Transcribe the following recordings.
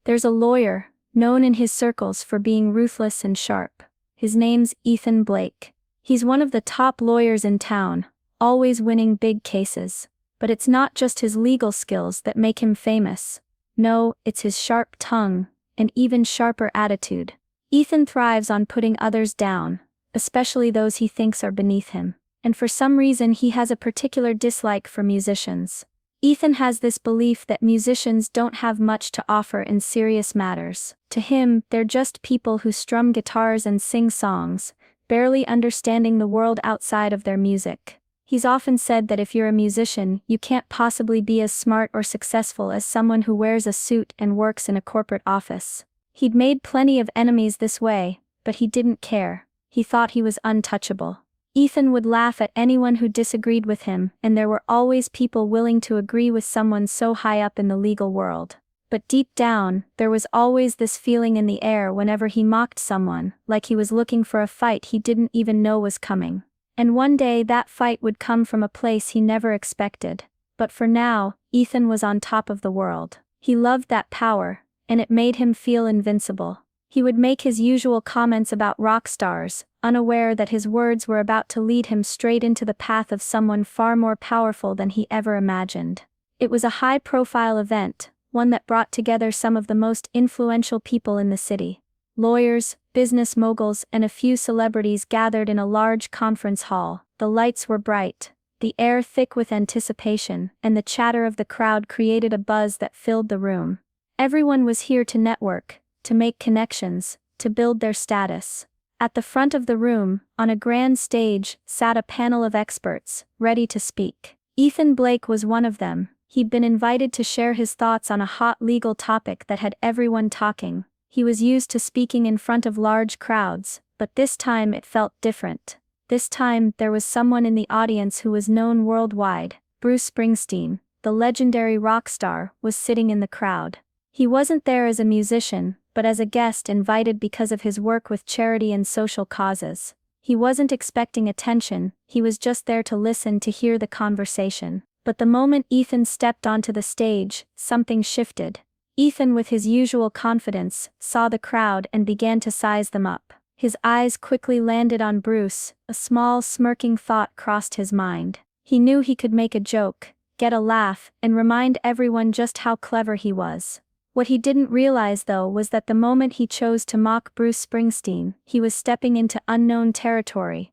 There's a lawyer, known in his circles for being ruthless and sharp. His name's Ethan Blake. He's one of the top lawyers in town, always winning big cases. But it's not just his legal skills that make him famous. No, it's his sharp tongue, and even sharper attitude. Ethan thrives on putting others down, especially those he thinks are beneath him. And for some reason he has a particular dislike for musicians. Ethan has this belief that musicians don't have much to offer in serious matters. To him, they're just people who strum guitars and sing songs, barely understanding the world outside of their music. He's often said that if you're a musician, you can't possibly be as smart or successful as someone who wears a suit and works in a corporate office. He'd made plenty of enemies this way, but he didn't care. He thought he was untouchable. Ethan would laugh at anyone who disagreed with him, and there were always people willing to agree with someone so high up in the legal world. But deep down, there was always this feeling in the air whenever he mocked someone, like he was looking for a fight he didn't even know was coming. And one day that fight would come from a place he never expected. But for now, Ethan was on top of the world. He loved that power, and it made him feel invincible. He would make his usual comments about rock stars, unaware that his words were about to lead him straight into the path of someone far more powerful than he ever imagined. It was a high-profile event, one that brought together some of the most influential people in the city. Lawyers, business moguls, and a few celebrities gathered in a large conference hall. The lights were bright, the air thick with anticipation, and the chatter of the crowd created a buzz that filled the room. Everyone was here to network, to make connections, to build their status. At the front of the room, on a grand stage, sat a panel of experts, ready to speak. Ethan Blake was one of them. He'd been invited to share his thoughts on a hot legal topic that had everyone talking. He was used to speaking in front of large crowds, but this time it felt different. This time there was someone in the audience who was known worldwide. Bruce Springsteen, the legendary rock star, was sitting in the crowd. He wasn't there as a musician, but as a guest invited because of his work with charity and social causes. He wasn't expecting attention, he was just there to listen, to hear the conversation. But the moment Ethan stepped onto the stage, something shifted. Ethan, with his usual confidence, saw the crowd and began to size them up. His eyes quickly landed on Bruce. A small smirking thought crossed his mind. He knew he could make a joke, get a laugh, and remind everyone just how clever he was. What he didn't realize though was that the moment he chose to mock Bruce Springsteen, he was stepping into unknown territory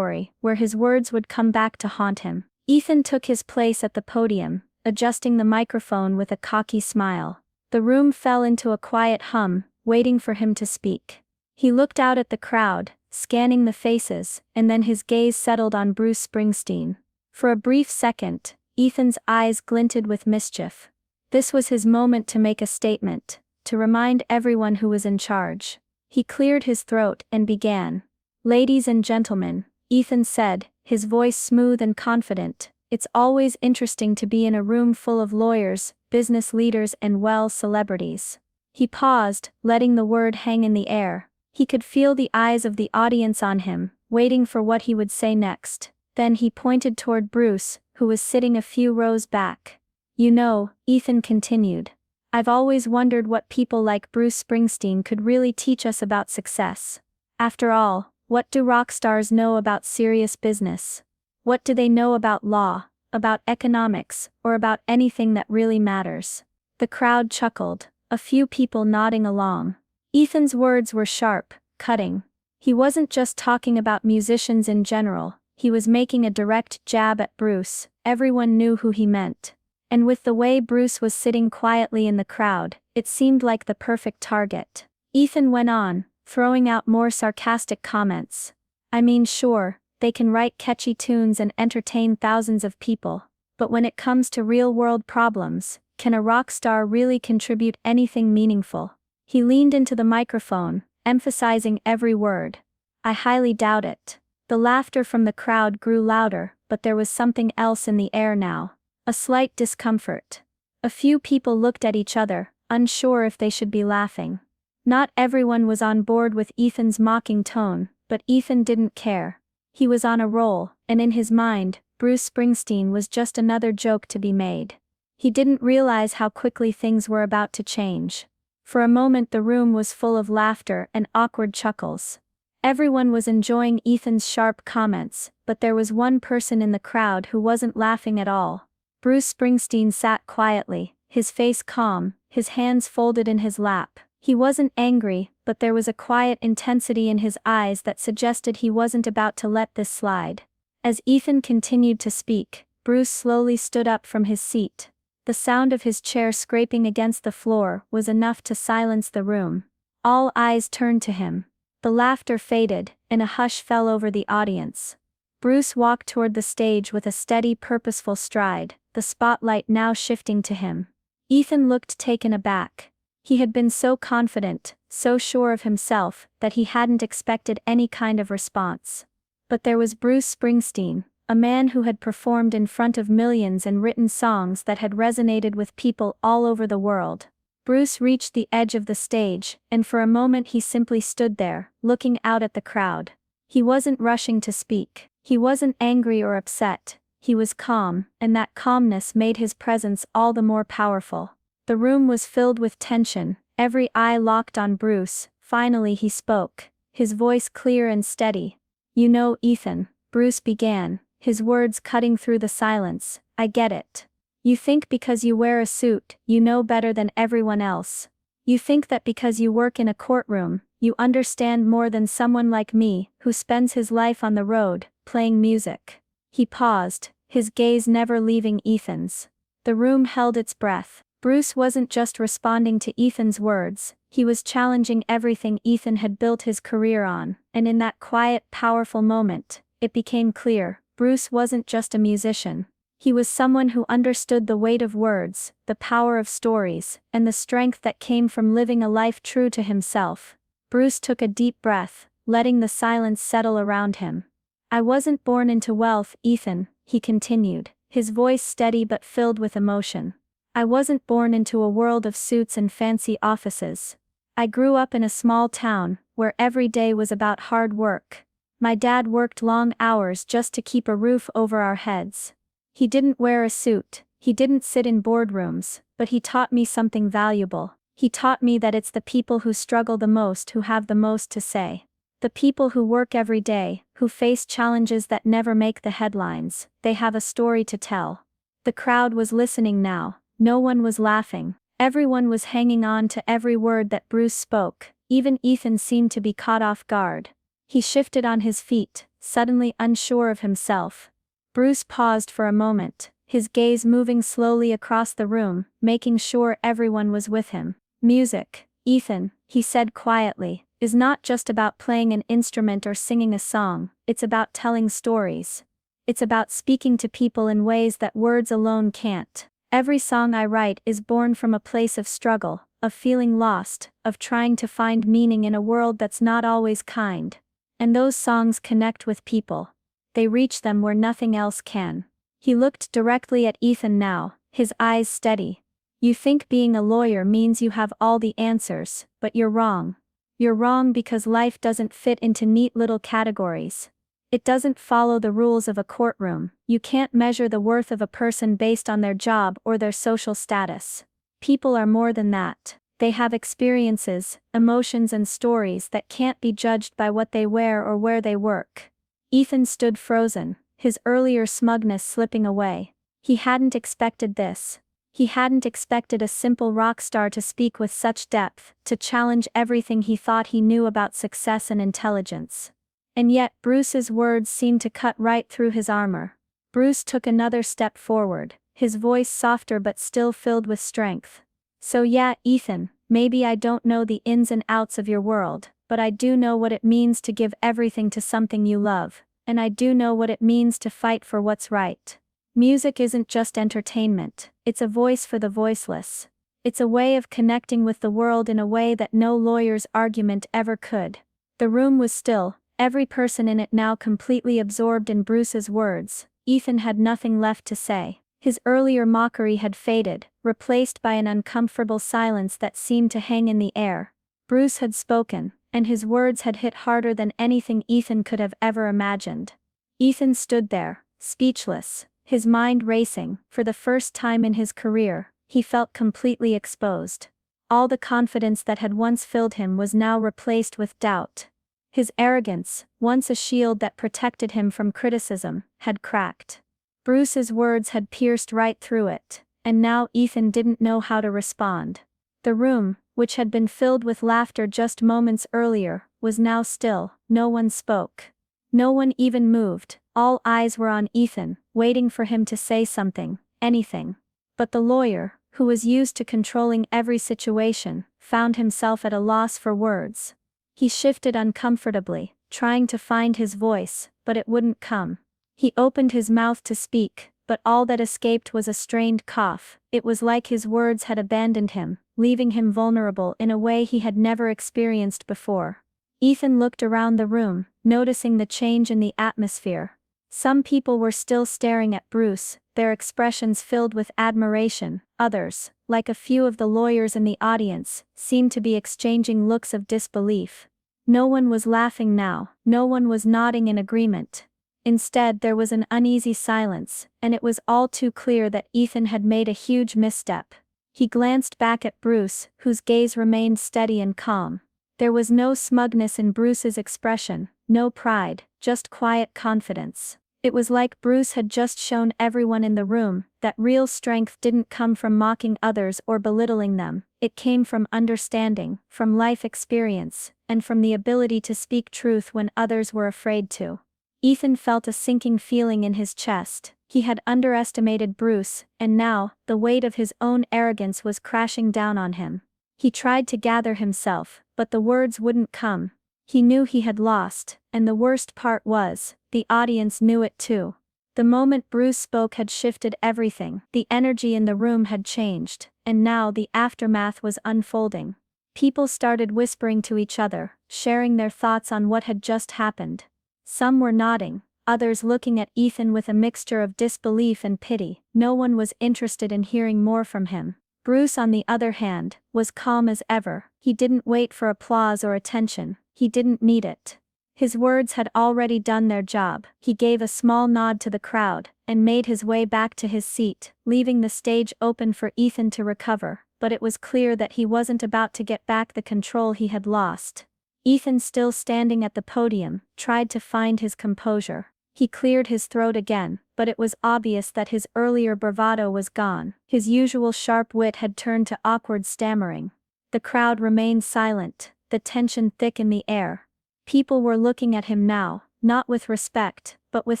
where his words would come back to haunt him. Ethan took his place at the podium, adjusting the microphone with a cocky smile. The room fell into a quiet hum, waiting for him to speak. He looked out at the crowd, scanning the faces, and then his gaze settled on Bruce Springsteen. For a brief second, Ethan's eyes glinted with mischief. This was his moment to make a statement, to remind everyone who was in charge. He cleared his throat and began. "Ladies and gentlemen," Ethan said, his voice smooth and confident, "it's always interesting to be in a room full of lawyers, business leaders, and celebrities." He paused, letting the word hang in the air. He could feel the eyes of the audience on him, waiting for what he would say next. Then he pointed toward Bruce, who was sitting a few rows back. "You know," Ethan continued, "I've always wondered what people like Bruce Springsteen could really teach us about success. After all, what do rock stars know about serious business? What do they know about law, about economics, or about anything that really matters?" The crowd chuckled, a few people nodding along. Ethan's words were sharp, cutting. He wasn't just talking about musicians in general, he was making a direct jab at Bruce. Everyone knew who he meant. And with the way Bruce was sitting quietly in the crowd, it seemed like the perfect target. Ethan went on, throwing out more sarcastic comments. "I mean, sure, they can write catchy tunes and entertain thousands of people. But when it comes to real-world problems, can a rock star really contribute anything meaningful?" He leaned into the microphone, emphasizing every word. "I highly doubt it." The laughter from the crowd grew louder, but there was something else in the air now. A slight discomfort. A few people looked at each other, unsure if they should be laughing. Not everyone was on board with Ethan's mocking tone, but Ethan didn't care. He was on a roll, and in his mind, Bruce Springsteen was just another joke to be made. He didn't realize how quickly things were about to change. For a moment the room was full of laughter and awkward chuckles. Everyone was enjoying Ethan's sharp comments, but there was one person in the crowd who wasn't laughing at all. Bruce Springsteen sat quietly, his face calm, his hands folded in his lap. He wasn't angry, but there was a quiet intensity in his eyes that suggested he wasn't about to let this slide. As Ethan continued to speak, Bruce slowly stood up from his seat. The sound of his chair scraping against the floor was enough to silence the room. All eyes turned to him. The laughter faded, and a hush fell over the audience. Bruce walked toward the stage with a steady, purposeful stride, the spotlight now shifting to him. Ethan looked taken aback. He had been so confident, so sure of himself, that he hadn't expected any kind of response. But there was Bruce Springsteen, a man who had performed in front of millions and written songs that had resonated with people all over the world. Bruce reached the edge of the stage, and for a moment he simply stood there, looking out at the crowd. He wasn't rushing to speak. He wasn't angry or upset. He was calm, and that calmness made his presence all the more powerful. The room was filled with tension, every eye locked on Bruce. Finally he spoke, his voice clear and steady. "You know, Ethan," Bruce began, his words cutting through the silence, "I get it. You think because you wear a suit, you know better than everyone else. You think that because you work in a courtroom, you understand more than someone like me, who spends his life on the road, playing music." He paused, his gaze never leaving Ethan's. The room held its breath. Bruce wasn't just responding to Ethan's words, he was challenging everything Ethan had built his career on, and in that quiet, powerful moment, it became clear, Bruce wasn't just a musician. He was someone who understood the weight of words, the power of stories, and the strength that came from living a life true to himself. Bruce took a deep breath, letting the silence settle around him. "I wasn't born into wealth, Ethan," he continued, his voice steady but filled with emotion. "I wasn't born into a world of suits and fancy offices. I grew up in a small town, where every day was about hard work. My dad worked long hours just to keep a roof over our heads. He didn't wear a suit, he didn't sit in boardrooms, but he taught me something valuable. He taught me that it's the people who struggle the most who have the most to say. The people who work every day, who face challenges that never make the headlines, they have a story to tell." The crowd was listening now. No one was laughing. Everyone was hanging on to every word that Bruce spoke. Even Ethan seemed to be caught off guard. He shifted on his feet, suddenly unsure of himself. Bruce paused for a moment, his gaze moving slowly across the room, making sure everyone was with him. "Music, Ethan," he said quietly, "is not just about playing an instrument or singing a song, it's about telling stories. It's about speaking to people in ways that words alone can't. Every song I write is born from a place of struggle, of feeling lost, of trying to find meaning in a world that's not always kind. And those songs connect with people. They reach them where nothing else can." He looked directly at Ethan now, his eyes steady. "You think being a lawyer means you have all the answers, but you're wrong. You're wrong because life doesn't fit into neat little categories. It doesn't follow the rules of a courtroom. You can't measure the worth of a person based on their job or their social status. People are more than that. They have experiences, emotions and stories that can't be judged by what they wear or where they work." Ethan stood frozen, his earlier smugness slipping away. He hadn't expected this. He hadn't expected a simple rock star to speak with such depth, to challenge everything he thought he knew about success and intelligence. And yet Bruce's words seemed to cut right through his armor. Bruce took another step forward, his voice softer but still filled with strength. "So yeah, Ethan, maybe I don't know the ins and outs of your world, but I do know what it means to give everything to something you love, and I do know what it means to fight for what's right. Music isn't just entertainment, it's a voice for the voiceless. It's a way of connecting with the world in a way that no lawyer's argument ever could." The room was still, every person in it now completely absorbed in Bruce's words. Ethan had nothing left to say. His earlier mockery had faded, replaced by an uncomfortable silence that seemed to hang in the air. Bruce had spoken, and his words had hit harder than anything Ethan could have ever imagined. Ethan stood there, speechless, his mind racing. For the first time in his career, he felt completely exposed. All the confidence that had once filled him was now replaced with doubt. His arrogance, once a shield that protected him from criticism, had cracked. Bruce's words had pierced right through it, and now Ethan didn't know how to respond. The room, which had been filled with laughter just moments earlier, was now still. No one spoke. No one even moved. All eyes were on Ethan, waiting for him to say something, anything. But the lawyer, who was used to controlling every situation, found himself at a loss for words. He shifted uncomfortably, trying to find his voice, but it wouldn't come. He opened his mouth to speak, but all that escaped was a strained cough. It was like his words had abandoned him, leaving him vulnerable in a way he had never experienced before. Ethan looked around the room, noticing the change in the atmosphere. Some people were still staring at Bruce, their expressions filled with admiration. Others, like a few of the lawyers in the audience, seemed to be exchanging looks of disbelief. No one was laughing now, no one was nodding in agreement. Instead, there was an uneasy silence, and it was all too clear that Ethan had made a huge misstep. He glanced back at Bruce, whose gaze remained steady and calm. There was no smugness in Bruce's expression, no pride, just quiet confidence. It was like Bruce had just shown everyone in the room that real strength didn't come from mocking others or belittling them. It came from understanding, from life experience, and from the ability to speak truth when others were afraid to. Ethan felt a sinking feeling in his chest. He had underestimated Bruce, and now, the weight of his own arrogance was crashing down on him. He tried to gather himself, but the words wouldn't come. He knew he had lost, and the worst part was, the audience knew it too. The moment Bruce spoke had shifted everything. The energy in the room had changed, and now the aftermath was unfolding. People started whispering to each other, sharing their thoughts on what had just happened. Some were nodding, others looking at Ethan with a mixture of disbelief and pity. No one was interested in hearing more from him. Bruce, on the other hand, was calm as ever. He didn't wait for applause or attention. He didn't need it. His words had already done their job. He gave a small nod to the crowd, and made his way back to his seat, leaving the stage open for Ethan to recover. But it was clear that he wasn't about to get back the control he had lost. Ethan, still standing at the podium, tried to find his composure. He cleared his throat again, but it was obvious that his earlier bravado was gone. His usual sharp wit had turned to awkward stammering. The crowd remained silent, the tension thick in the air. People were looking at him now, not with respect, but with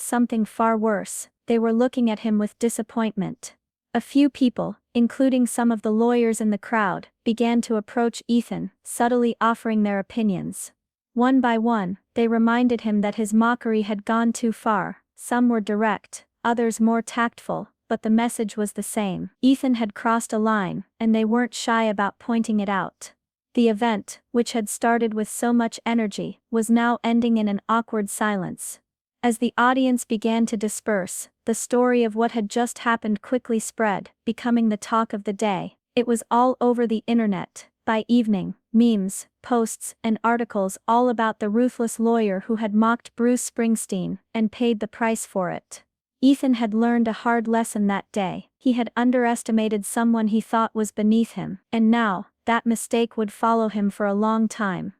something far worse. They were looking at him with disappointment. A few people, including some of the lawyers in the crowd, began to approach Ethan, subtly offering their opinions. One by one, they reminded him that his mockery had gone too far. Some were direct, others more tactful, but the message was the same. Ethan had crossed a line, and they weren't shy about pointing it out. The event, which had started with so much energy, was now ending in an awkward silence. As the audience began to disperse, the story of what had just happened quickly spread, becoming the talk of the day. It was all over the internet. By evening, memes, posts, and articles all about the ruthless lawyer who had mocked Bruce Springsteen, and paid the price for it. Ethan had learned a hard lesson that day. He had underestimated someone he thought was beneath him, and now, that mistake would follow him for a long time.